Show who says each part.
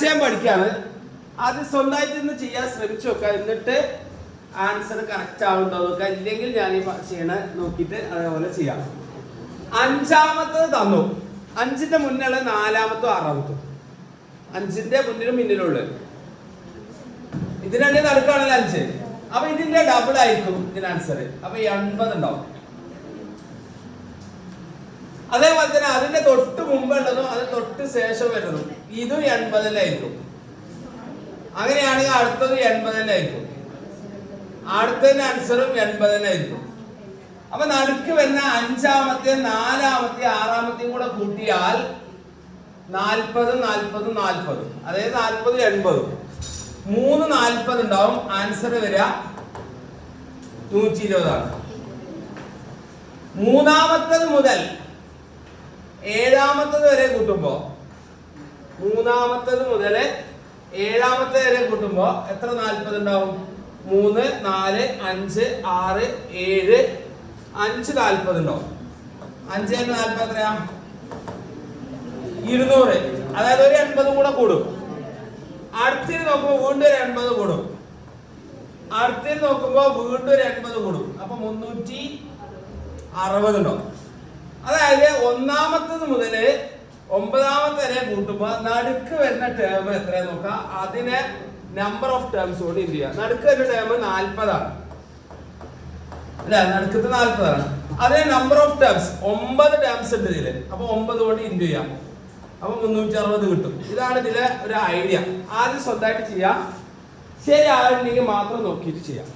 Speaker 1: ആശയം പഠിക്കാണ്. അത് സ്വന്തമായിട്ട് ഇന്ന് ചെയ്യാൻ ശ്രമിച്ചു നോക്കുക. എന്നിട്ട് ആൻസർ കറക്റ്റ് ആവുണ്ടോ നോക്കുക. ഇല്ലെങ്കിൽ ഞാൻ ഈ ചെയ്യണ നോക്കിയിട്ട് അതേപോലെ ചെയ്യാം. അഞ്ചാമത്തത് തന്നു. 5ന്റെ മുന്നിലുള്ള 4-മത്തോ 6-മത്തോ. 5ന്റെ മുന്നിലും പിന്നിലുള്ളത് ഇതിനെ നടക്കുകയാണല്ലോ 5. അപ്പൊ ഇതിന്റെ ഡബിൾ ആയിരിക്കും ഇതിന് ആൻസർ. അപ്പൊ 80 ഉണ്ടാവും. അതേപോലെ തന്നെ അതിന്റെ തൊട്ട് മുമ്പുള്ളതും അത് തൊട്ട് ശേഷം വരുന്നതും ഇതും 80 ആയിരിക്കും. അങ്ങനെയാണെങ്കിൽ അടുത്തത് 80 ആയിരിക്കും. അടുത്തതിന്റെ ആൻസറും 80 ആയിരിക്കും. അപ്പൊ നടുക്ക് വരുന്ന 5-മത്തെയും 4-മത്തെയും 6-മത്തെയും കൂടെ കൂട്ടിയാൽ 40, 40, 40. അതായത് 40, 80. 3 40 ഉണ്ടാവും. ആൻസർ വരിക 120 ആണ്. 3-മത്തത് മുതൽ 7-മത്തത് വരെ കൂട്ടുമ്പോ 3-മത്തത് മുതൽ 7-മത്തെ വരെ കൂട്ടുമ്പോ എത്ര 40 ഉണ്ടാവും? 3, 4, 5, 6, 7, 5 40 ഉണ്ടാവും. 5 × 40 എത്രയാ? 200. അതായത് ഒരു 80 കൂടെ കൂടും. അടുത്തത് നോക്കുമ്പോ വീണ്ടും ഒരു 80 കൂടും. അടുത്തത് നോക്കുമ്പോ വീണ്ടും ഒരു 80 കൂടും. അപ്പൊ 360 ഉണ്ടാവും. അതായത് 1-മത്തത് മുതൽ 9-മത്തെ വരെ കൂട്ടുമ്പോ നടുക്ക് വരുന്ന ടേം എത്ര നോക്കാം. അതിനെ നമ്പർ ഓഫ് ടേംസ് കൊണ്ട് ഇത് ചെയ്യാം. നടുക്ക് വരുന്ന ടേം 40 ആണ് അല്ലെ? നടുക്കത്ത് 40 ആണ്. അതിന് നമ്പർ ഓഫ് ടേംസ് 9 ടേംസ് ഉണ്ട് ഇതില്. അപ്പൊ 9 കൊണ്ട് ഇൻറ്റു ചെയ്യാം. അപ്പൊ 360 കിട്ടും. ഇതാണ് ഇതിലെ ഒരു ഐഡിയ. ആദ്യം സ്വന്തമായിട്ട് ചെയ്യാം. ശരി ആയിട്ടുണ്ടെങ്കിൽ മാത്രം നോക്കിയിട്ട് ചെയ്യാം.